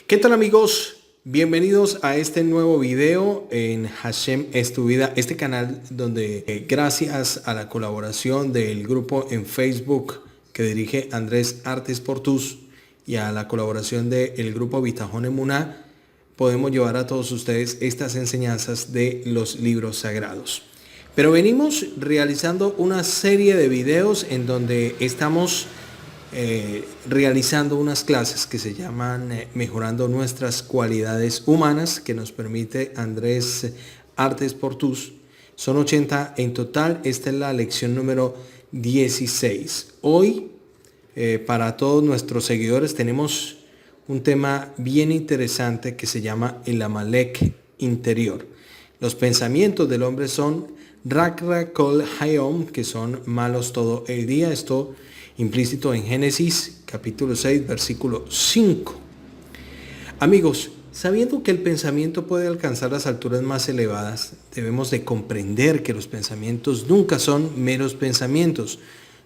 ¿Qué tal, amigos? Bienvenidos a este nuevo video en Hashem es tu vida, este canal donde gracias a la colaboración del grupo en Facebook que dirige Andrés Artes Portus y a la colaboración del grupo Bitajón Emuná, podemos llevar a todos ustedes estas enseñanzas de los libros sagrados. Pero venimos realizando una serie de videos en donde estamos realizando unas clases que se llaman Mejorando nuestras cualidades humanas, que nos permite Andrés Artes Portus. Son 80 en total. Esta es la lección número 16. Hoy, para todos nuestros seguidores, tenemos un tema bien interesante que se llama el Amalek interior. Los pensamientos del hombre son Rakra Kol Hayom, que son malos todo el día. Esto implícito en Génesis capítulo 6 versículo 5. Amigos, sabiendo que el pensamiento puede alcanzar las alturas más elevadas, debemos de comprender que los pensamientos nunca son meros pensamientos.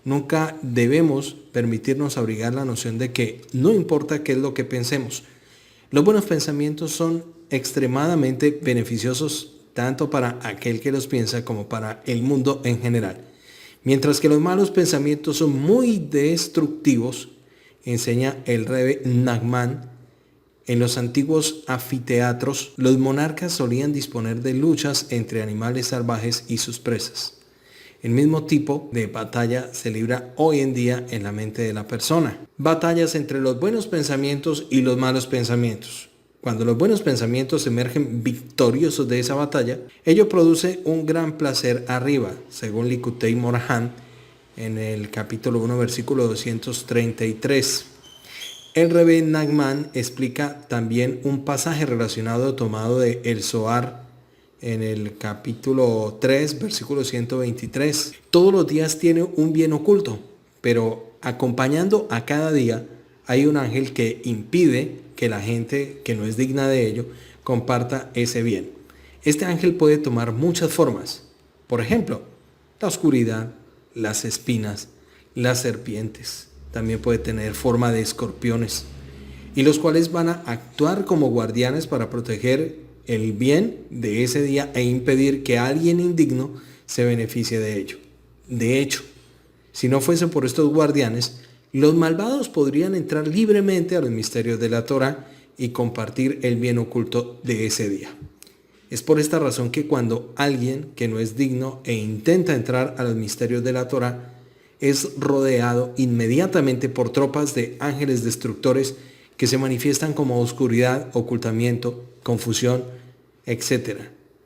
Nunca debemos permitirnos abrigar la noción de que no importa qué es lo que pensemos. Los buenos pensamientos son extremadamente beneficiosos tanto para aquel que los piensa como para el mundo en general. Mientras que los malos pensamientos son muy destructivos, enseña el Rebbe Nachman, en los antiguos anfiteatros, los monarcas solían disponer de luchas entre animales salvajes y sus presas. El mismo tipo de batalla se libra hoy en día en la mente de la persona. Batallas entre los buenos pensamientos y los malos pensamientos. Cuando los buenos pensamientos emergen victoriosos de esa batalla, ello produce un gran placer arriba, según Likutei Moharan, en el capítulo 1, versículo 233. El Rebbe Nachman explica también un pasaje relacionado tomado de El Zohar, en el capítulo 3, versículo 123. Todos los días tiene un bien oculto, pero acompañando a cada día hay un ángel que impide que la gente que no es digna de ello comparta ese bien. Este ángel puede tomar muchas formas. Por ejemplo, la oscuridad, las espinas, las serpientes. También puede tener forma de escorpiones, y los cuales van a actuar como guardianes para proteger el bien de ese día e impedir que alguien indigno se beneficie de ello. De hecho, si no fuese por estos guardianes, los malvados podrían entrar libremente a los misterios de la Torá y compartir el bien oculto de ese día. Es por esta razón que cuando alguien que no es digno e intenta entrar a los misterios de la Torá, es rodeado inmediatamente por tropas de ángeles destructores que se manifiestan como oscuridad, ocultamiento, confusión, etc.,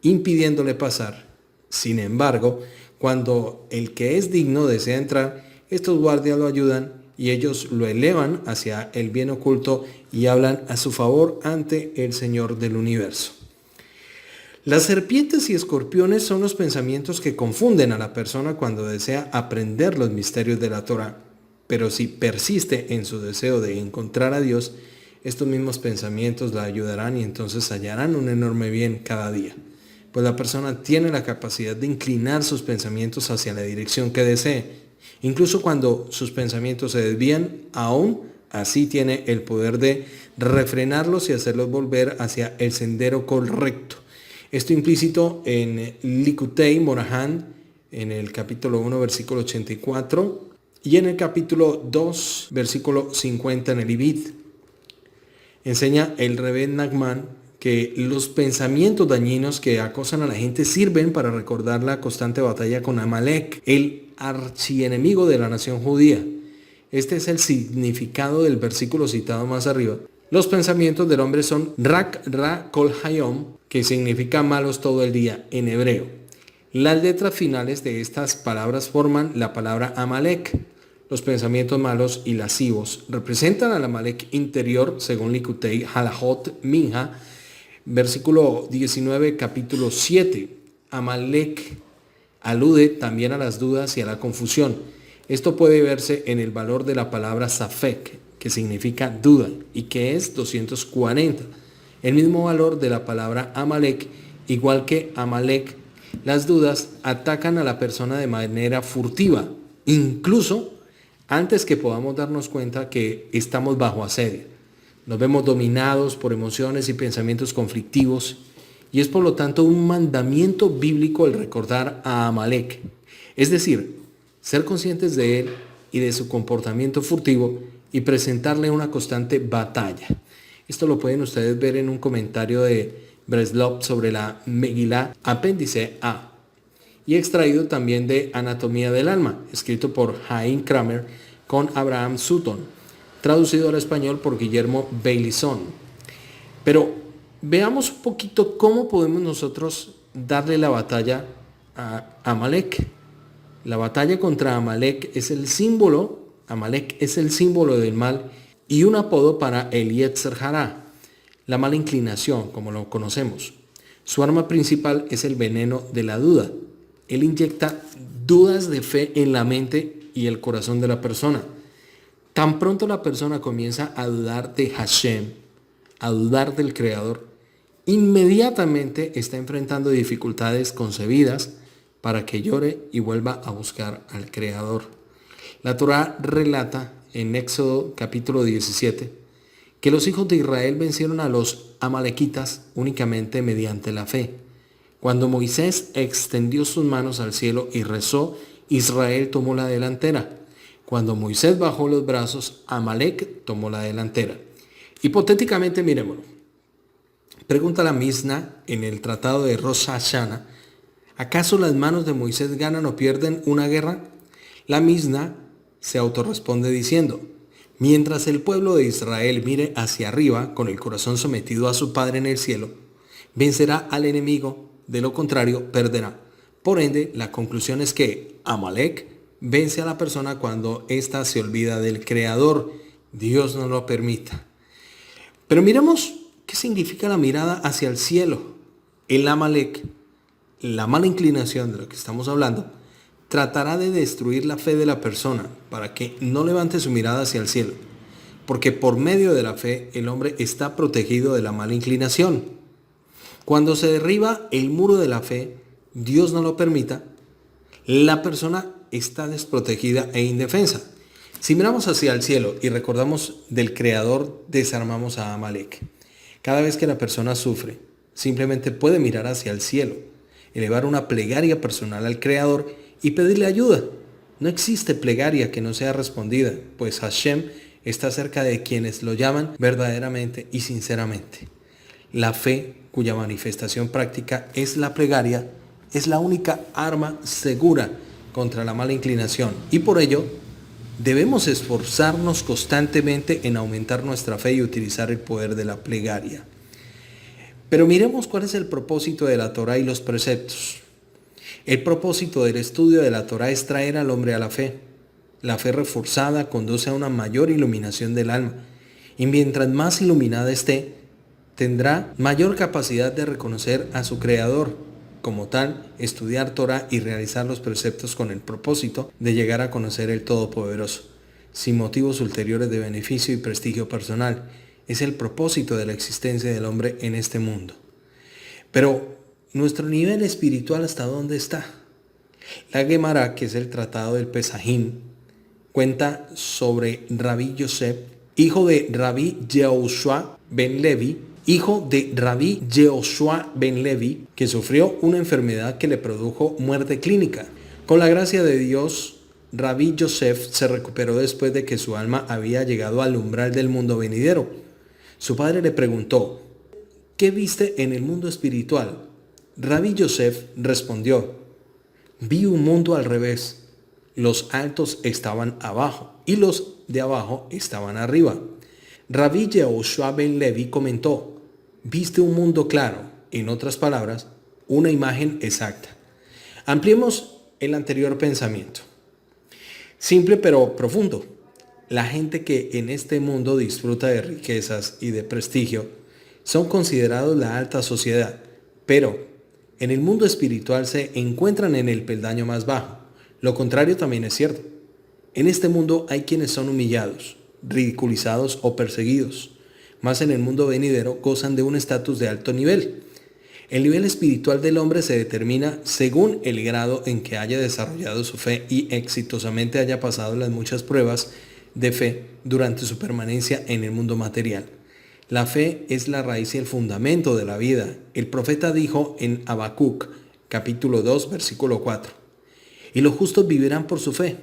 impidiéndole pasar. Sin embargo, cuando el que es digno desea entrar, estos guardias lo ayudan y ellos lo elevan hacia el bien oculto y hablan a su favor ante el Señor del universo. Las serpientes y escorpiones son los pensamientos que confunden a la persona cuando desea aprender los misterios de la Torá, pero si persiste en su deseo de encontrar a Dios, estos mismos pensamientos la ayudarán y entonces hallarán un enorme bien cada día, pues la persona tiene la capacidad de inclinar sus pensamientos hacia la dirección que desee. Incluso cuando sus pensamientos se desvían, aún así tiene el poder de refrenarlos y hacerlos volver hacia el sendero correcto. Esto implícito en Likutei Moharan, en el capítulo 1, versículo 84, y en el capítulo 2, versículo 50 en el Ibid. Enseña el Rebbe Nachman que los pensamientos dañinos que acosan a la gente sirven para recordar la constante batalla con Amalek, el archienemigo de la nación judía. Este es el significado del versículo citado más arriba. Los pensamientos del hombre son Rakra Kol Hayom, que significa malos todo el día en hebreo. Las letras finales de estas palabras forman la palabra Amalek. Los pensamientos malos y lascivos representan al Amalek interior, según Likutei Halachot Minha, versículo 19, capítulo 7. Amalek alude también a las dudas y a la confusión. Esto puede verse en el valor de la palabra Safek, que significa duda, y que es 240. El mismo valor de la palabra Amalek, igual que Amalek, las dudas atacan a la persona de manera furtiva, incluso antes que podamos darnos cuenta que estamos bajo asedio. Nos vemos dominados por emociones y pensamientos conflictivos y es por lo tanto un mandamiento bíblico el recordar a Amalek. Es decir, ser conscientes de él y de su comportamiento furtivo y presentarle una constante batalla. Esto lo pueden ustedes ver en un comentario de Breslov sobre la Megilá, apéndice A, y extraído también de Anatomía del Alma, escrito por Haim Kramer con Abraham Sutton, traducido al español por Guillermo Bailison. Pero veamos un poquito cómo podemos nosotros darle la batalla a Amalek. La batalla contra Amalek es el símbolo del mal y un apodo para el Yetzer Hará, la mala inclinación, como lo conocemos. Su arma principal es el veneno de la duda. Él inyecta dudas de fe en la mente y el corazón de la persona. Tan pronto la persona comienza a dudar de Hashem, a dudar del Creador, inmediatamente está enfrentando dificultades concebidas para que llore y vuelva a buscar al Creador. La Torá relata en Éxodo capítulo 17 que los hijos de Israel vencieron a los amalequitas únicamente mediante la fe. Cuando Moisés extendió sus manos al cielo y rezó, Israel tomó la delantera. Cuando Moisés bajó los brazos, Amalek tomó la delantera. Hipotéticamente, miremoslo. Pregunta la Misna en el tratado de Rosh Hashanah, ¿acaso las manos de Moisés ganan o pierden una guerra? La Misna se autorresponde diciendo, mientras el pueblo de Israel mire hacia arriba con el corazón sometido a su Padre en el cielo, vencerá al enemigo, de lo contrario perderá. Por ende, la conclusión es que Amalek vence a la persona cuando ésta se olvida del Creador. Dios no lo permita. Pero miremos qué significa la mirada hacia el cielo. El Amalek, la mala inclinación de lo que estamos hablando, tratará de destruir la fe de la persona para que no levante su mirada hacia el cielo, porque por medio de la fe el hombre está protegido de la mala inclinación. Cuando se derriba el muro de la fe, Dios no lo permita, la persona está desprotegida e indefensa. Si miramos hacia el cielo y recordamos del Creador, desarmamos a Amalek. Cada vez que la persona sufre, simplemente puede mirar hacia el cielo, elevar una plegaria personal al Creador y pedirle ayuda. No existe plegaria que no sea respondida, pues Hashem está cerca de quienes lo llaman verdaderamente y sinceramente. La fe, cuya manifestación práctica es la plegaria, es la única arma segura contra la mala inclinación y por ello debemos esforzarnos constantemente en aumentar nuestra fe y utilizar el poder de la plegaria. Pero miremos cuál es el propósito de la Torá y los preceptos. El propósito del estudio de la Torá es traer al hombre a la fe. La fe reforzada conduce a una mayor iluminación del alma y mientras más iluminada esté, tendrá mayor capacidad de reconocer a su Creador. Como tal, estudiar Torah y realizar los preceptos con el propósito de llegar a conocer el Todopoderoso, sin motivos ulteriores de beneficio y prestigio personal, es el propósito de la existencia del hombre en este mundo. Pero, ¿nuestro nivel espiritual hasta dónde está? La Gemara, que es el tratado del Pesajim, cuenta sobre Rabí Yosef, hijo de Rabí Yehoshua ben Levi, que sufrió una enfermedad que le produjo muerte clínica. Con la gracia de Dios, Rabí Yosef se recuperó después de que su alma había llegado al umbral del mundo venidero. Su padre le preguntó, ¿qué viste en el mundo espiritual? Rabí Yosef respondió, vi un mundo al revés. Los altos estaban abajo y los de abajo estaban arriba. Rabí Yehoshua ben Levi comentó, viste un mundo claro, en otras palabras, una imagen exacta. Ampliemos el anterior pensamiento. Simple pero profundo. La gente que en este mundo disfruta de riquezas y de prestigio son considerados la alta sociedad, pero en el mundo espiritual se encuentran en el peldaño más bajo. Lo contrario también es cierto. En este mundo hay quienes son humillados, ridiculizados o perseguidos, más en el mundo venidero gozan de un estatus de alto nivel. El nivel espiritual del hombre se determina según el grado en que haya desarrollado su fe y exitosamente haya pasado las muchas pruebas de fe durante su permanencia en el mundo material. La fe es la raíz y el fundamento de la vida. El profeta dijo en Habacuc, capítulo 2, versículo 4, y los justos vivirán por su fe.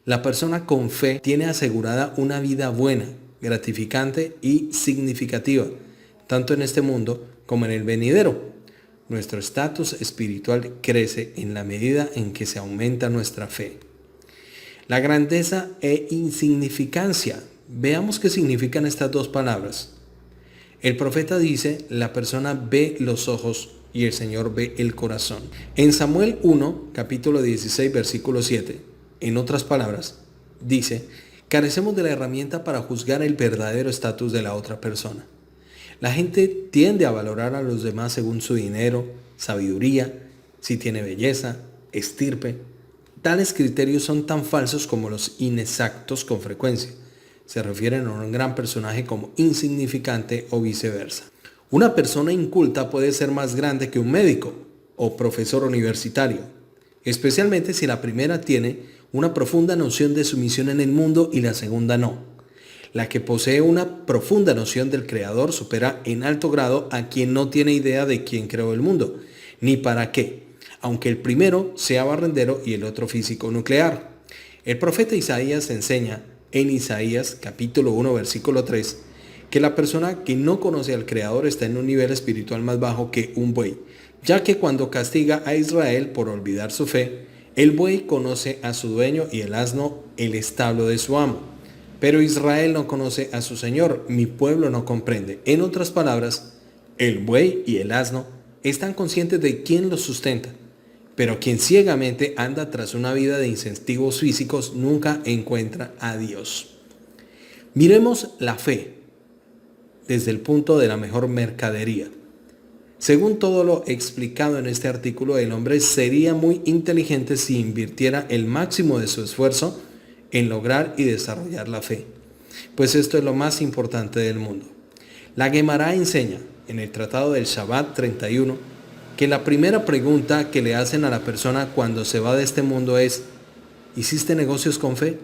La persona con fe tiene asegurada una vida buena, gratificante y significativa, tanto en este mundo como en el venidero. Nuestro estatus espiritual crece en la medida en que se aumenta nuestra fe. La grandeza e insignificancia. Veamos qué significan estas dos palabras. El profeta dice, la persona ve los ojos y el Señor ve el corazón. En Samuel 1, capítulo 16, versículo 7, en otras palabras, dice, carecemos de la herramienta para juzgar el verdadero estatus de la otra persona. La gente tiende a valorar a los demás según su dinero, sabiduría, si tiene belleza, estirpe. Tales criterios son tan falsos como los inexactos con frecuencia. Se refieren a un gran personaje como insignificante o viceversa. Una persona inculta puede ser más grande que un médico o profesor universitario, especialmente si la primera tiene una profunda noción de su misión en el mundo y la segunda no. La que posee una profunda noción del Creador supera en alto grado a quien no tiene idea de quién creó el mundo, ni para qué, aunque el primero sea barrendero y el otro físico nuclear. El profeta Isaías enseña en Isaías capítulo 1 versículo 3 que la persona que no conoce al Creador está en un nivel espiritual más bajo que un buey, ya que cuando castiga a Israel por olvidar su fe, el buey conoce a su dueño y el asno el establo de su amo. Pero Israel no conoce a su Señor, mi pueblo no comprende. En otras palabras, el buey y el asno están conscientes de quién los sustenta, pero quien ciegamente anda tras una vida de incentivos físicos nunca encuentra a Dios. Miremos la fe desde el punto de la mejor mercadería. Según todo lo explicado en este artículo, el hombre sería muy inteligente si invirtiera el máximo de su esfuerzo en lograr y desarrollar la fe, pues esto es lo más importante del mundo. La Guemará enseña en el Tratado del Shabbat 31 que la primera pregunta que le hacen a la persona cuando se va de este mundo es, ¿hiciste negocios con fe?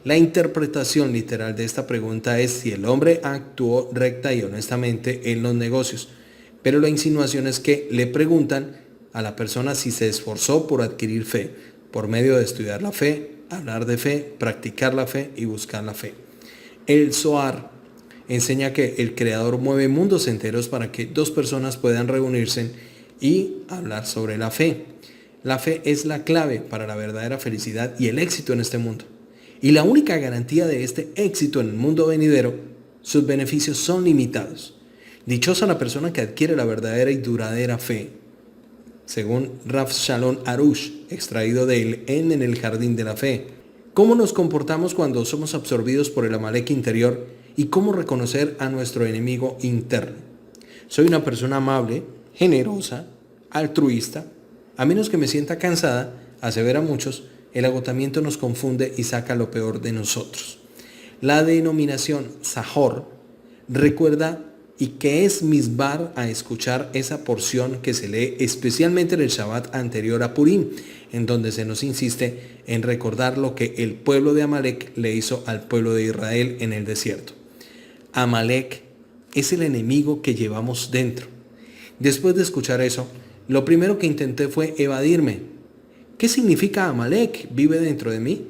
La interpretación literal de esta pregunta es si el hombre actuó recta y honestamente en los negocios, pero la insinuación es que le preguntan a la persona si se esforzó por adquirir fe, por medio de estudiar la fe, hablar de fe, practicar la fe y buscar la fe. El Zohar enseña que el Creador mueve mundos enteros para que dos personas puedan reunirse y hablar sobre la fe. La fe es la clave para la verdadera felicidad y el éxito en este mundo. Y la única garantía de este éxito en el mundo venidero, sus beneficios son limitados. Dichosa la persona que adquiere la verdadera y duradera fe, según Rav Shalom Arush, extraído de él en el Jardín de la Fe. ¿Cómo nos comportamos cuando somos absorbidos por el Amalek interior y cómo reconocer a nuestro enemigo interno? Soy una persona amable, generosa, altruista. A menos que me sienta cansada, aseveran muchos, el agotamiento nos confunde y saca lo peor de nosotros. La denominación Sahor recuerda y que es misbar a escuchar esa porción que se lee especialmente en el Shabbat anterior a Purim, en donde se nos insiste en recordar lo que el pueblo de Amalek le hizo al pueblo de Israel en el desierto. Amalek es el enemigo que llevamos dentro. Después de escuchar eso, lo primero que intenté fue evadirme. ¿Qué significa Amalek? ¿Vive dentro de mí?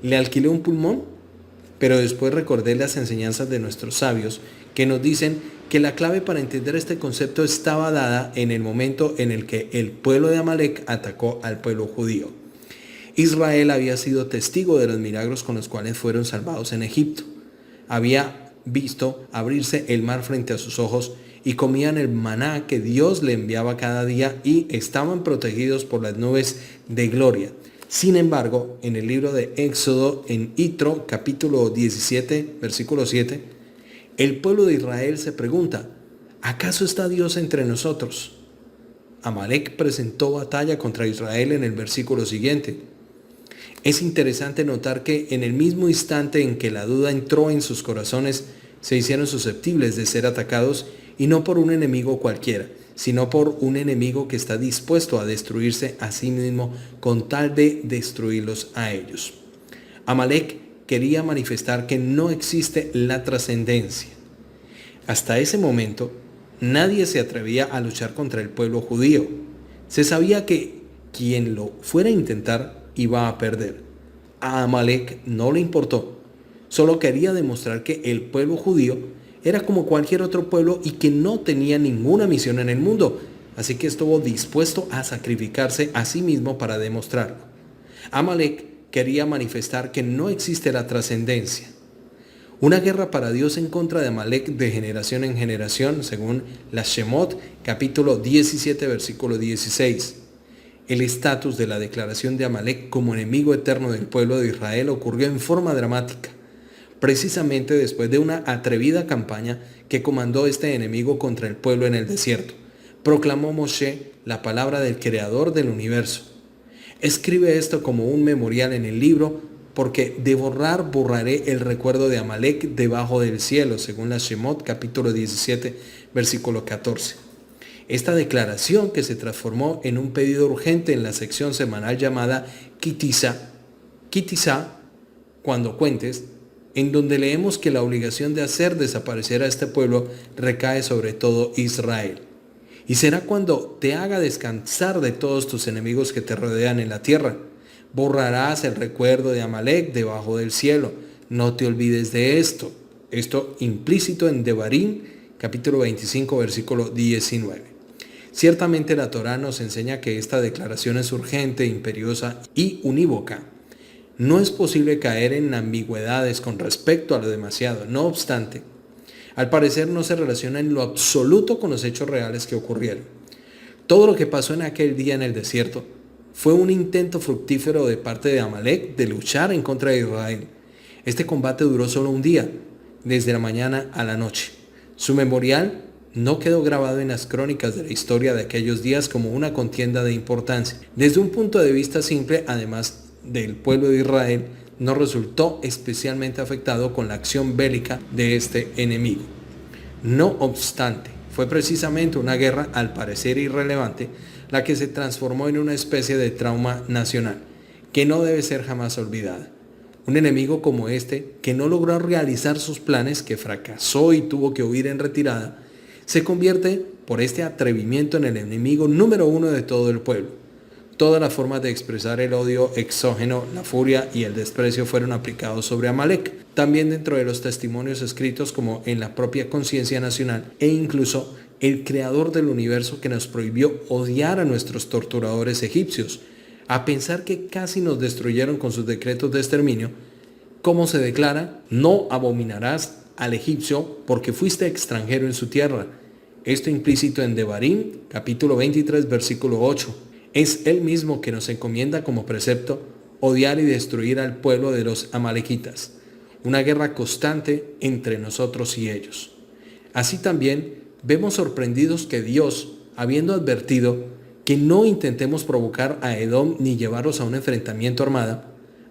¿Le alquilé un pulmón? Pero después recordé las enseñanzas de nuestros sabios que nos dicen que la clave para entender este concepto estaba dada en el momento en el que el pueblo de Amalek atacó al pueblo judío. Israel había sido testigo de los milagros con los cuales fueron salvados en Egipto. Había visto abrirse el mar frente a sus ojos y comían el maná que Dios le enviaba cada día y estaban protegidos por las nubes de gloria. Sin embargo, en el libro de Éxodo, en Yitro, capítulo 17, versículo 7, el pueblo de Israel se pregunta, ¿acaso está Dios entre nosotros? Amalek presentó batalla contra Israel en el versículo siguiente. Es interesante notar que en el mismo instante en que la duda entró en sus corazones, se hicieron susceptibles de ser atacados y no por un enemigo cualquiera, sino por un enemigo que está dispuesto a destruirse a sí mismo con tal de destruirlos a ellos. Amalek quería manifestar que no existe la trascendencia. Hasta ese momento, nadie se atrevía a luchar contra el pueblo judío. Se sabía que quien lo fuera a intentar iba a perder. A Amalek no le importó. Solo quería demostrar que el pueblo judío era como cualquier otro pueblo y que no tenía ninguna misión en el mundo. Así que estuvo dispuesto a sacrificarse a sí mismo para demostrarlo. Amalek quería manifestar que no existe la trascendencia. Una guerra para Dios en contra de Amalek de generación en generación, según la Shemot, capítulo 17, versículo 16. El estatus de la declaración de Amalek como enemigo eterno del pueblo de Israel ocurrió en forma dramática, precisamente después de una atrevida campaña que comandó este enemigo contra el pueblo en el desierto. Proclamó Moshe la palabra del Creador del universo. Escribe esto como un memorial en el libro, porque de borrar borraré el recuerdo de Amalek debajo del cielo, según la Shemot, capítulo 17, versículo 14. Esta declaración, que se transformó en un pedido urgente en la sección semanal llamada Kitizá, cuando cuentes, en donde leemos que la obligación de hacer desaparecer a este pueblo recae sobre todo Israel. Y será cuando te haga descansar de todos tus enemigos que te rodean en la tierra. Borrarás el recuerdo de Amalek debajo del cielo. No te olvides de esto. Esto implícito en Devarim, capítulo 25, versículo 19. Ciertamente la Torá nos enseña que esta declaración es urgente, imperiosa y unívoca. No es posible caer en ambigüedades con respecto a lo demasiado. No obstante, al parecer no se relaciona en lo absoluto con los hechos reales que ocurrieron. Todo lo que pasó en aquel día en el desierto fue un intento fructífero de parte de Amalek de luchar en contra de Israel. Este combate duró solo un día, desde la mañana a la noche. Su memorial no quedó grabado en las crónicas de la historia de aquellos días como una contienda de importancia. Desde un punto de vista simple, además del pueblo de Israel, no resultó especialmente afectado con la acción bélica de este enemigo. No obstante, fue precisamente una guerra al parecer irrelevante la que se transformó en una especie de trauma nacional, que no debe ser jamás olvidada. Un enemigo como este, que no logró realizar sus planes, que fracasó y tuvo que huir en retirada, se convierte por este atrevimiento en el enemigo número uno de todo el pueblo. Todas las formas de expresar el odio exógeno, la furia y el desprecio fueron aplicados sobre Amalek, también dentro de los testimonios escritos como en la propia conciencia nacional e incluso el creador del universo que nos prohibió odiar a nuestros torturadores egipcios, a pensar que casi nos destruyeron con sus decretos de exterminio. ¿Cómo se declara? No abominarás al egipcio porque fuiste extranjero en su tierra. Esto implícito en Devarim, capítulo 23, versículo 8. Es él mismo que nos encomienda como precepto odiar y destruir al pueblo de los amalequitas, una guerra constante entre nosotros y ellos. Así también vemos sorprendidos que Dios, habiendo advertido que no intentemos provocar a Edom ni llevarlos a un enfrentamiento armado,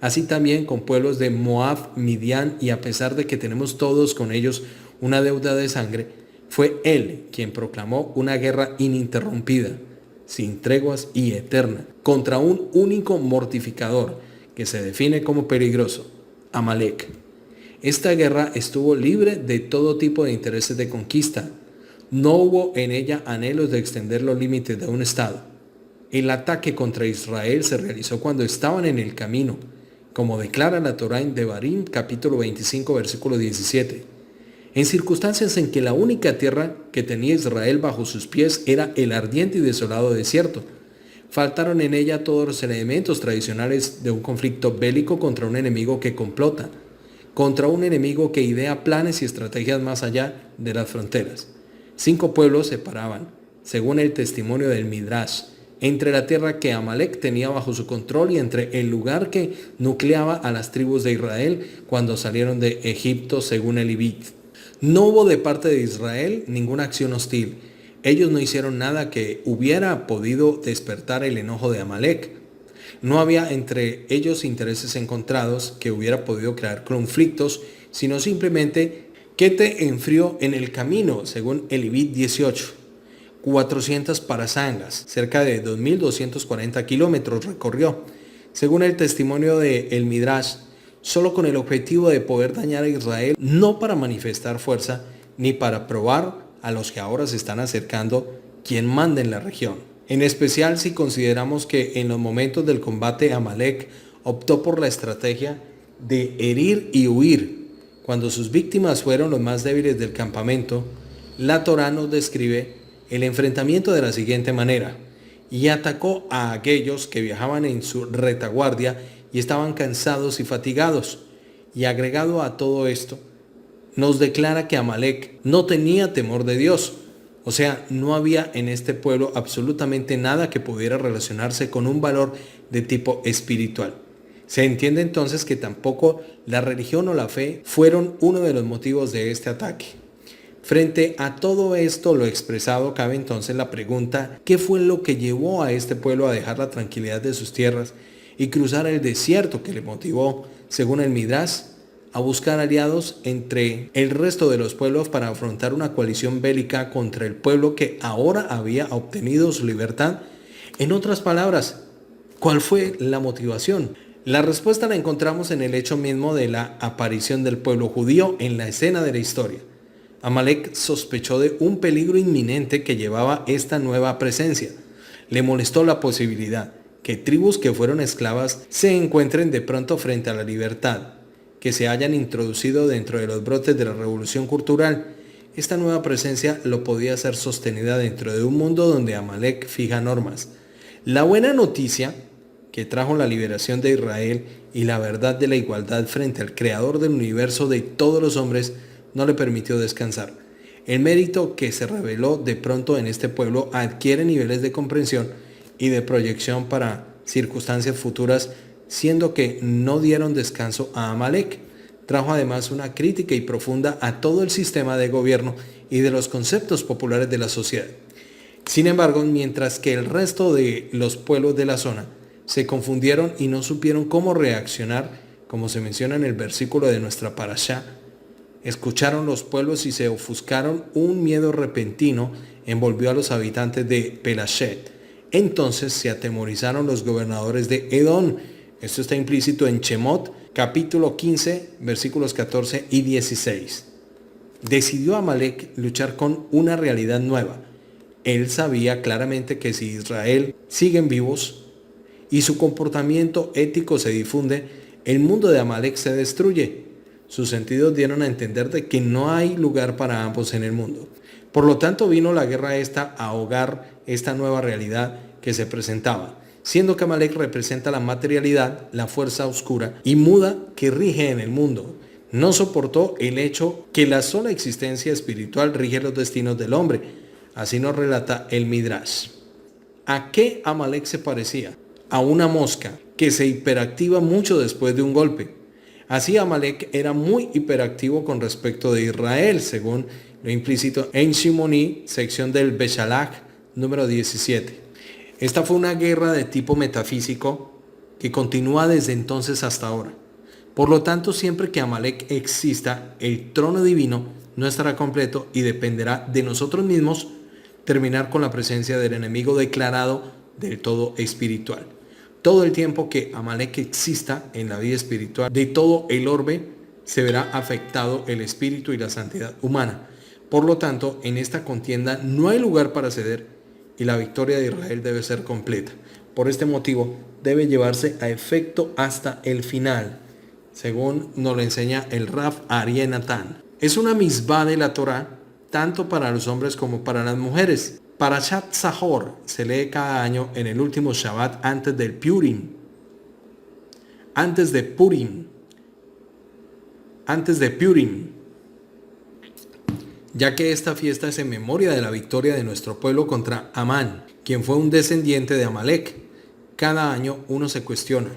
así también con pueblos de Moab, Midian, y a pesar de que tenemos todos con ellos una deuda de sangre, fue Él quien proclamó una guerra ininterrumpida, sin treguas y eterna, contra un único mortificador que se define como peligroso, Amalek. Esta guerra estuvo libre de todo tipo de intereses de conquista. No hubo en ella anhelos de extender los límites de un estado. El ataque contra Israel se realizó cuando estaban en el camino, como declara la Torá en Devarim, capítulo 25, versículo 17. En circunstancias en que la única tierra que tenía Israel bajo sus pies era el ardiente y desolado desierto. Faltaron en ella todos los elementos tradicionales de un conflicto bélico contra un enemigo que complota, contra un enemigo que idea planes y estrategias más allá de las fronteras. 5 pueblos separaban, según el testimonio del Midrash, entre la tierra que Amalek tenía bajo su control y entre el lugar que nucleaba a las tribus de Israel cuando salieron de Egipto, según el Ibid. No hubo de parte de Israel ninguna acción hostil. Ellos no hicieron nada que hubiera podido despertar el enojo de Amalek. No había entre ellos intereses encontrados que hubiera podido crear conflictos, sino simplemente que te enfrió en el camino, según el Ibid 18. 400 parasangas, cerca de 2.240 kilómetros recorrió, según el testimonio de El Midrash, solo con el objetivo de poder dañar a Israel, no para manifestar fuerza, ni para probar a los que ahora se están acercando quién manda en la región. En especial si consideramos que en los momentos del combate Amalek optó por la estrategia de herir y huir. Cuando sus víctimas fueron los más débiles del campamento, la Torá nos describe el enfrentamiento de la siguiente manera: y atacó a aquellos que viajaban en su retaguardia y estaban cansados y fatigados. Y agregado a todo esto, nos declara que Amalek no tenía temor de Dios. O sea, no había en este pueblo absolutamente nada que pudiera relacionarse con un valor de tipo espiritual. Se entiende entonces que tampoco la religión o la fe fueron uno de los motivos de este ataque. Frente a todo esto lo expresado, cabe entonces la pregunta: ¿qué fue lo que llevó a este pueblo a dejar la tranquilidad de sus tierras y cruzar el desierto, que le motivó, según el Midrash, a buscar aliados entre el resto de los pueblos para afrontar una coalición bélica contra el pueblo que ahora había obtenido su libertad? En otras palabras, ¿cuál fue la motivación? La respuesta la encontramos en el hecho mismo de la aparición del pueblo judío en la escena de la historia. Amalek sospechó de un peligro inminente que llevaba esta nueva presencia. Le molestó la posibilidad que tribus que fueron esclavas se encuentren de pronto frente a la libertad, que se hayan introducido dentro de los brotes de la revolución cultural. Esta nueva presencia lo podía ser sostenida dentro de un mundo donde Amalek fija normas. La buena noticia que trajo la liberación de Israel y la verdad de la igualdad frente al creador del universo de todos los hombres no le permitió descansar. El mérito que se reveló de pronto en este pueblo adquiere niveles de comprensión y de proyección para circunstancias futuras, siendo que no dieron descanso a Amalek. Trajo además una crítica y profunda a todo el sistema de gobierno y de los conceptos populares de la sociedad. Sin embargo, mientras que el resto de los pueblos de la zona se confundieron y no supieron cómo reaccionar, como se menciona en el versículo de nuestra parashá, escucharon los pueblos y se ofuscaron, un miedo repentino envolvió a los habitantes de Pelashet. Entonces se atemorizaron los gobernadores de Edom. Esto está implícito en Shemot, capítulo 15, versículos 14 y 16. Decidió Amalek luchar con una realidad nueva. Él sabía claramente que si Israel siguen vivos y su comportamiento ético se difunde, el mundo de Amalek se destruye. Sus sentidos dieron a entender de que no hay lugar para ambos en el mundo. Por lo tanto, vino la guerra esta a ahogar esta nueva realidad que se presentaba, siendo que Amalek representa la materialidad, la fuerza oscura y muda que rige en el mundo. No soportó el hecho que la sola existencia espiritual rige los destinos del hombre. Así nos relata el Midrash. ¿A qué Amalek se parecía? A una mosca que se hiperactiva mucho después de un golpe. Así Amalek era muy hiperactivo con respecto de Israel, según lo implícito en Shimoní, sección del Beshalach, número 17. Esta fue una guerra de tipo metafísico que continúa desde entonces hasta ahora. Por lo tanto, siempre que Amalek exista, el trono divino no estará completo y dependerá de nosotros mismos terminar con la presencia del enemigo declarado del todo espiritual. Todo el tiempo que Amalek exista en la vida espiritual de todo el orbe, se verá afectado el espíritu y la santidad humana. Por lo tanto, en esta contienda no hay lugar para ceder y la victoria de Israel debe ser completa. Por este motivo, debe llevarse a efecto hasta el final, según nos lo enseña el Rav Aryeh Natán. Es una misbah de la Torá, tanto para los hombres como para las mujeres. Parashat Zahor se lee cada año en el último Shabbat antes del Purim. Antes de Purim. Ya que esta fiesta es en memoria de la victoria de nuestro pueblo contra Amán, quien fue un descendiente de Amalek. Cada año uno se cuestiona: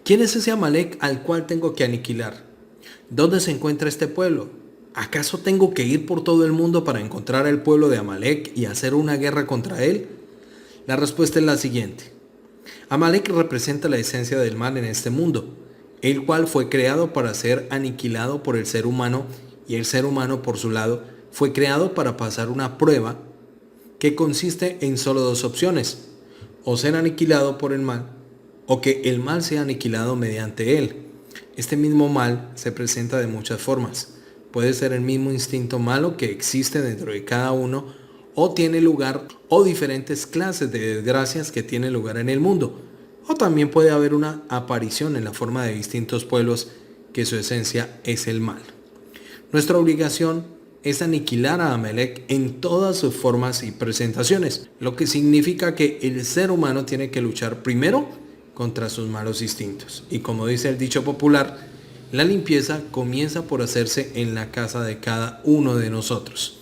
¿quién es ese Amalek al cual tengo que aniquilar? ¿Dónde se encuentra este pueblo? ¿Acaso tengo que ir por todo el mundo para encontrar al pueblo de Amalek y hacer una guerra contra él? La respuesta es la siguiente. Amalek representa la esencia del mal en este mundo, el cual fue creado para ser aniquilado por el ser humano, y el ser humano, por su lado, fue creado para pasar una prueba que consiste en solo dos opciones: o ser aniquilado por el mal, o que el mal sea aniquilado mediante él. Este mismo mal se presenta de muchas formas. Puede ser el mismo instinto malo que existe dentro de cada uno, o tiene lugar, o diferentes clases de desgracias que tienen lugar en el mundo. O también puede haber una aparición en la forma de distintos pueblos que su esencia es el mal. Nuestra obligación es aniquilar a Amalek en todas sus formas y presentaciones, lo que significa que el ser humano tiene que luchar primero contra sus malos instintos. Y como dice el dicho popular, la limpieza comienza por hacerse en la casa de cada uno de nosotros.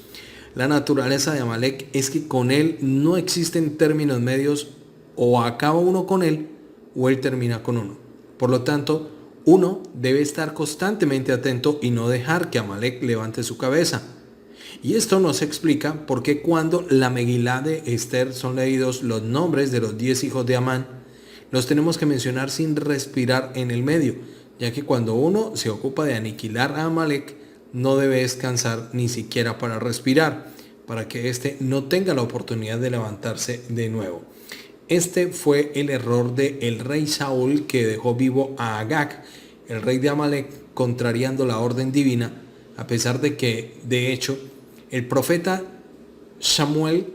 La naturaleza de Amalek es que con él no existen términos medios, o acaba uno con él o él termina con uno. Por lo tanto, uno debe estar constantemente atento y no dejar que Amalek levante su cabeza. Y esto nos explica por qué cuando la Megilá de Esther son leídos los nombres de los 10 hijos de Amán, los tenemos que mencionar sin respirar en el medio, ya que cuando uno se ocupa de aniquilar a Amalek, no debe descansar ni siquiera para respirar, para que éste no tenga la oportunidad de levantarse de nuevo. Este fue el error del rey Saúl, que dejó vivo a Agag, el rey de Amalek, contrariando la orden divina, a pesar de que, de hecho, el profeta Shmuel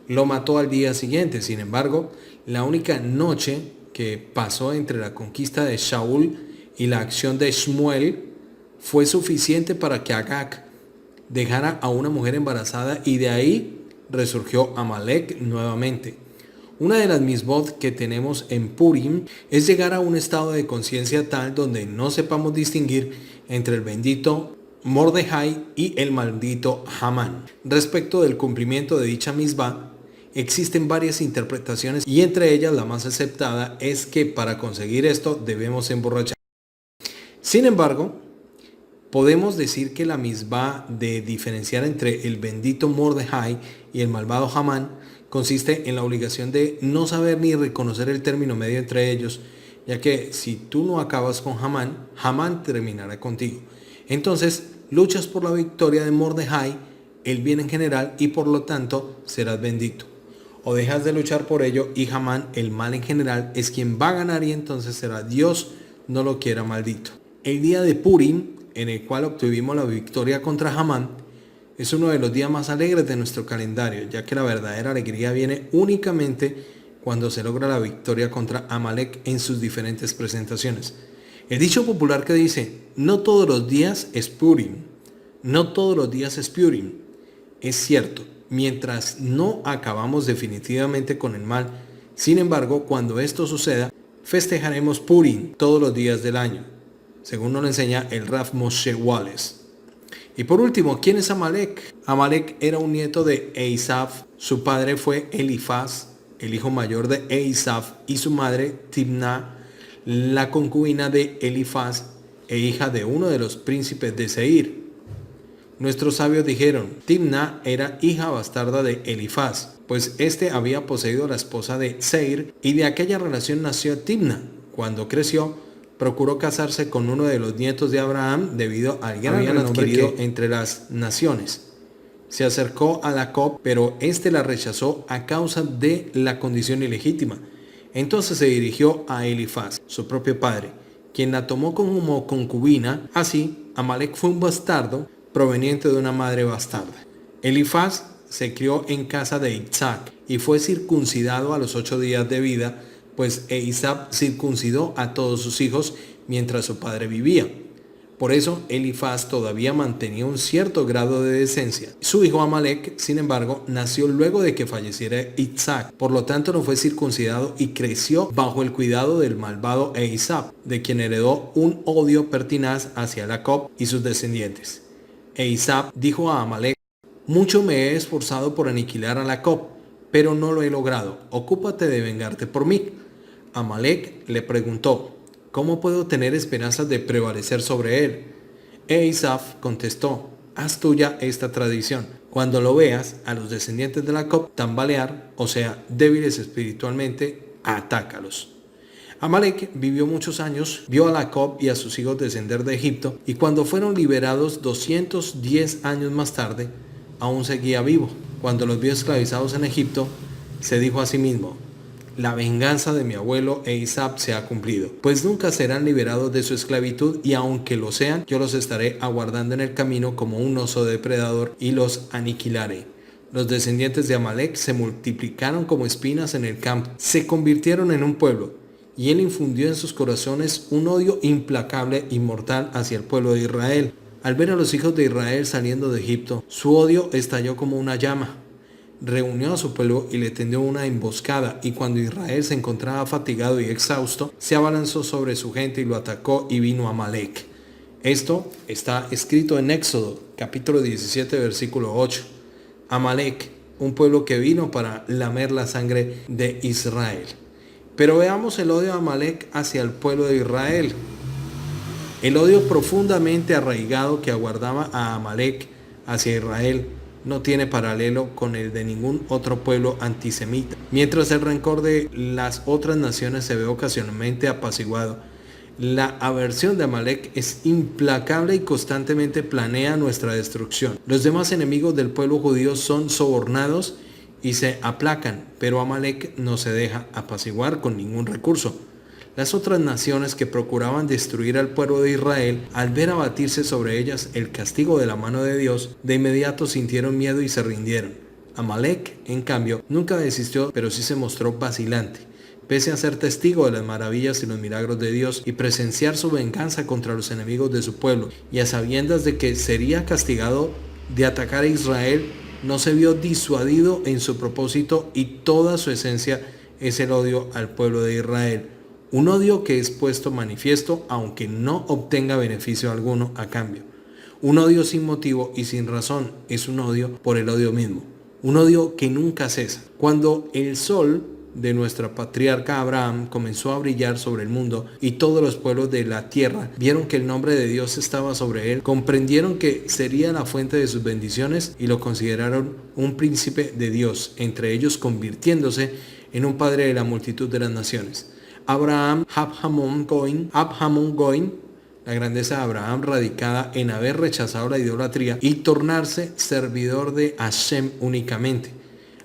lo mató al día siguiente. Sin embargo, la única noche que pasó entre la conquista de Saúl y la acción de Shmuel fue suficiente para que Agag dejara a una mujer embarazada, y de ahí resurgió Amalek nuevamente. Una de las misbot que tenemos en Purim es llegar a un estado de conciencia tal donde no sepamos distinguir entre el bendito Mordejai y el maldito Hamán. Respecto del cumplimiento de dicha misbah, existen varias interpretaciones, y entre ellas la más aceptada es que para conseguir esto debemos emborrachar. Sin embargo, podemos decir que la misbah de diferenciar entre el bendito Mordejai y el malvado Hamán consiste en la obligación de no saber ni reconocer el término medio entre ellos, ya que si tú no acabas con Hamán, Hamán terminará contigo. Entonces luchas por la victoria de Mordejai, el bien en general, y por lo tanto serás bendito. O dejas de luchar por ello y Hamán, el mal en general, es quien va a ganar, y entonces será Dios no lo quiera maldito. El día de Purim, en el cual obtuvimos la victoria contra Hamán, es uno de los días más alegres de nuestro calendario, ya que la verdadera alegría viene únicamente cuando se logra la victoria contra Amalek en sus diferentes presentaciones. El dicho popular que dice, no todos los días es Purim, no todos los días es Purim, es cierto, mientras no acabamos definitivamente con el mal. Sin embargo, cuando esto suceda, festejaremos Purim todos los días del año, según nos lo enseña el Rav Moshe Wallace. Y por último, ¿quién es Amalek? Amalek era un nieto de Eisaf. Su padre fue Elifaz, el hijo mayor de Eisaf, y su madre Timna, la concubina de Elifaz e hija de uno de los príncipes de Seir. Nuestros sabios dijeron, Timna era hija bastarda de Elifaz, pues éste había poseído a la esposa de Seir, y de aquella relación nació Timna. Cuando creció, procuró casarse con uno de los nietos de Abraham debido al gran renombre adquirido entre las naciones. Se acercó a Jacob, pero éste la rechazó a causa de la condición ilegítima. Entonces se dirigió a Elifaz, su propio padre, quien la tomó como concubina. Así, Amalek fue un bastardo proveniente de una madre bastarda. Elifaz se crió en casa de Isaac y fue circuncidado a los 8 días de vida, pues Isaac circuncidó a todos sus hijos mientras su padre vivía. Por eso Elifaz todavía mantenía un cierto grado de decencia. Su hijo Amalek, sin embargo, nació luego de que falleciera Isaac. Por lo tanto, no fue circuncidado y creció bajo el cuidado del malvado Isaac, de quien heredó un odio pertinaz hacia Jacob y sus descendientes. Isaac dijo a Amalek, mucho me he esforzado por aniquilar a Jacob, pero no lo he logrado. Ocúpate de vengarte por mí. Amalek le preguntó, ¿cómo puedo tener esperanzas de prevalecer sobre él? Isaf contestó, haz tuya esta tradición. Cuando lo veas a los descendientes de Jacob tambalear, o sea, débiles espiritualmente, atácalos. Amalek vivió muchos años, vio a Jacob y a sus hijos descender de Egipto, y cuando fueron liberados 210 años más tarde, aún seguía vivo. Cuando los vio esclavizados en Egipto, se dijo a sí mismo, la venganza de mi abuelo Eisab se ha cumplido, pues nunca serán liberados de su esclavitud, y aunque lo sean, yo los estaré aguardando en el camino como un oso depredador y los aniquilaré. Los descendientes de Amalek se multiplicaron como espinas en el campo, se convirtieron en un pueblo, y él infundió en sus corazones un odio implacable y mortal hacia el pueblo de Israel. Al ver a los hijos de Israel saliendo de Egipto, su odio estalló como una llama. Reunió a su pueblo y le tendió una emboscada, y cuando Israel se encontraba fatigado y exhausto, se abalanzó sobre su gente y lo atacó, y vino a Amalek. Esto está escrito en Éxodo, capítulo 17, versículo 8. Amalek, un pueblo que vino para lamer la sangre de Israel. Pero veamos el odio de Amalek hacia el pueblo de Israel. El odio profundamente arraigado que aguardaba a Amalek hacia Israel no tiene paralelo con el de ningún otro pueblo antisemita. Mientras el rencor de las otras naciones se ve ocasionalmente apaciguado, la aversión de Amalek es implacable y constantemente planea nuestra destrucción. Los demás enemigos del pueblo judío son sobornados y se aplacan, pero Amalek no se deja apaciguar con ningún recurso. Las otras naciones que procuraban destruir al pueblo de Israel, al ver abatirse sobre ellas el castigo de la mano de Dios, de inmediato sintieron miedo y se rindieron. Amalek, en cambio, nunca desistió, pero sí se mostró vacilante. Pese a ser testigo de las maravillas y los milagros de Dios y presenciar su venganza contra los enemigos de su pueblo, y a sabiendas de que sería castigado de atacar a Israel, no se vio disuadido en su propósito, y toda su esencia es el odio al pueblo de Israel. Un odio que es puesto manifiesto aunque no obtenga beneficio alguno a cambio. Un odio sin motivo y sin razón es un odio por el odio mismo. Un odio que nunca cesa. Cuando el sol de nuestra patriarca Abraham comenzó a brillar sobre el mundo y todos los pueblos de la tierra vieron que el nombre de Dios estaba sobre él, comprendieron que sería la fuente de sus bendiciones y lo consideraron un príncipe de Dios, entre ellos convirtiéndose en un padre de la multitud de las naciones. Abraham Abhamon Goin, la grandeza de Abraham radicada en haber rechazado la idolatría y tornarse servidor de Hashem únicamente.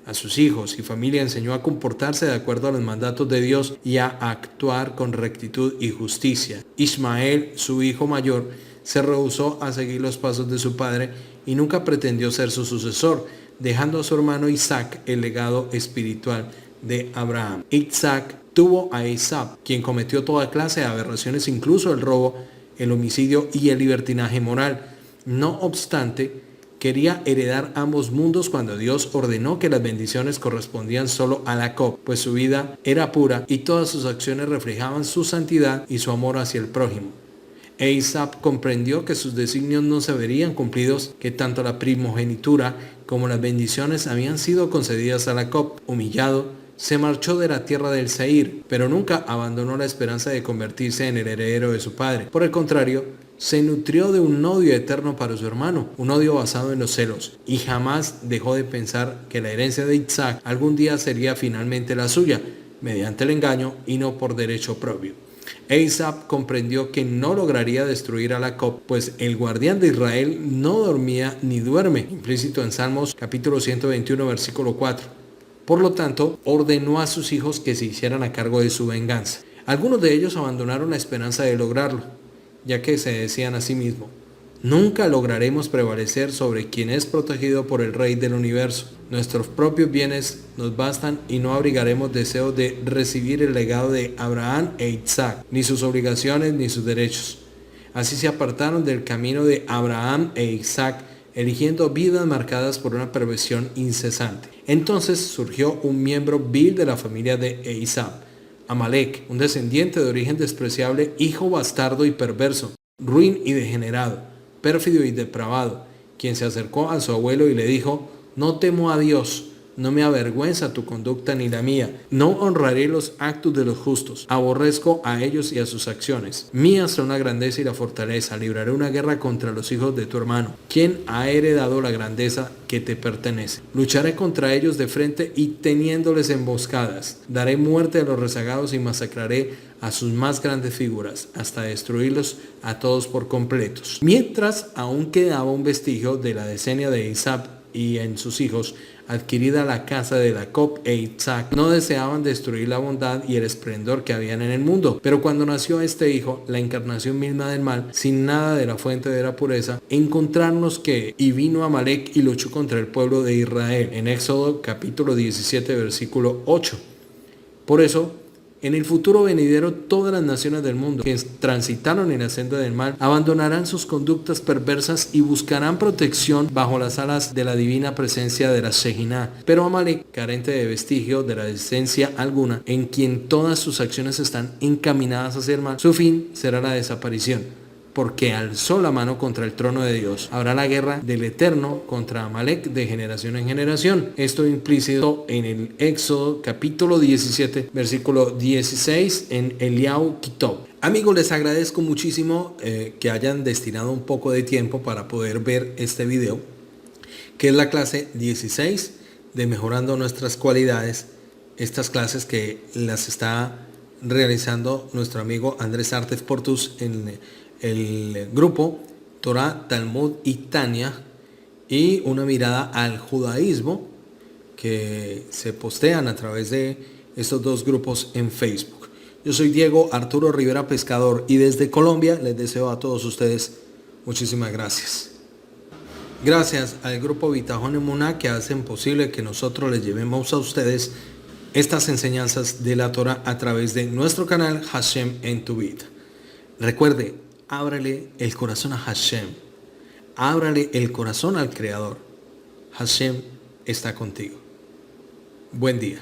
A sus hijos y familia enseñó a comportarse de acuerdo a los mandatos de Dios y a actuar con rectitud y justicia. Ismael, su hijo mayor, se rehusó a seguir los pasos de su padre y nunca pretendió ser su sucesor, dejando a su hermano Isaac el legado espiritual de Abraham. Isaac tuvo a Eisab, quien cometió toda clase de aberraciones, incluso el robo, el homicidio y el libertinaje moral. No obstante, quería heredar ambos mundos cuando Dios ordenó que las bendiciones correspondían solo a Jacob, pues su vida era pura y todas sus acciones reflejaban su santidad y su amor hacia el prójimo. Eisab comprendió que sus designios no se verían cumplidos, que tanto la primogenitura como las bendiciones habían sido concedidas a Jacob. Humillado, se marchó de la tierra del Seir, pero nunca abandonó la esperanza de convertirse en el heredero de su padre. Por el contrario, se nutrió de un odio eterno para su hermano, un odio basado en los celos, y jamás dejó de pensar que la herencia de Isaac algún día sería finalmente la suya, mediante el engaño y no por derecho propio. Eisab comprendió que no lograría destruir a Jacob, pues el guardián de Israel no dormía ni duerme, implícito en Salmos capítulo 121, versículo 4. Por lo tanto, ordenó a sus hijos que se hicieran a cargo de su venganza. Algunos de ellos abandonaron la esperanza de lograrlo, ya que se decían a sí mismos: nunca lograremos prevalecer sobre quien es protegido por el Rey del Universo. Nuestros propios bienes nos bastan y no abrigaremos deseo de recibir el legado de Abraham e Isaac, ni sus obligaciones ni sus derechos. Así se apartaron del camino de Abraham e Isaac, eligiendo vidas marcadas por una perversión incesante. Entonces surgió un miembro vil de la familia de Eisab, Amalek, un descendiente de origen despreciable, hijo bastardo y perverso, ruin y degenerado, pérfido y depravado, quien se acercó a su abuelo y le dijo: no temo a Dios, no me avergüenza tu conducta ni la mía, no honraré los actos de los justos, aborrezco a ellos y a sus acciones. Mías son la grandeza y la fortaleza, libraré una guerra contra los hijos de tu hermano, quien ha heredado la grandeza que te pertenece. Lucharé contra ellos de frente y teniéndoles emboscadas, daré muerte a los rezagados y masacraré a sus más grandes figuras, hasta destruirlos a todos por completos. Mientras aún quedaba un vestigio de la decenia de Eisab, y en sus hijos, adquirida la casa de Jacob e Isaac, no deseaban destruir la bondad y el esplendor que habían en el mundo. Pero cuando nació este hijo, la encarnación misma del mal, sin nada de la fuente de la pureza, encontrarnos que y vino Amalek y luchó contra el pueblo de Israel, en Éxodo capítulo 17 versículo 8. Por eso, en el futuro venidero, todas las naciones del mundo que transitaron en la senda del mal abandonarán sus conductas perversas y buscarán protección bajo las alas de la divina presencia de la Shejinah. Pero Amalek, carente de vestigio de la decencia alguna, en quien todas sus acciones están encaminadas a hacer mal, su fin será la desaparición, porque alzó la mano contra el trono de Dios. Habrá la guerra del Eterno contra Amalek de generación en generación. Esto implícito en el Éxodo capítulo 17, versículo 16 en Eliyahu Kitov. Amigos, les agradezco muchísimo que hayan destinado un poco de tiempo para poder ver este video, que es la clase 16 de Mejorando Nuestras Cualidades. Estas clases que las está realizando nuestro amigo Andrés Artes Portus en el grupo Torah, Talmud y Tania, y una mirada al judaísmo que se postean a través de estos dos grupos en Facebook. Yo soy Diego Arturo Rivera Pescador y desde Colombia les deseo a todos ustedes muchísimas gracias. Gracias al grupo Bitajón Emuná que hacen posible que nosotros les llevemos a ustedes estas enseñanzas de la Torah a través de nuestro canal Hashem en tu vida. Recuerde, ábrale el corazón a Hashem. Ábrale el corazón al Creador. Hashem está contigo. Buen día.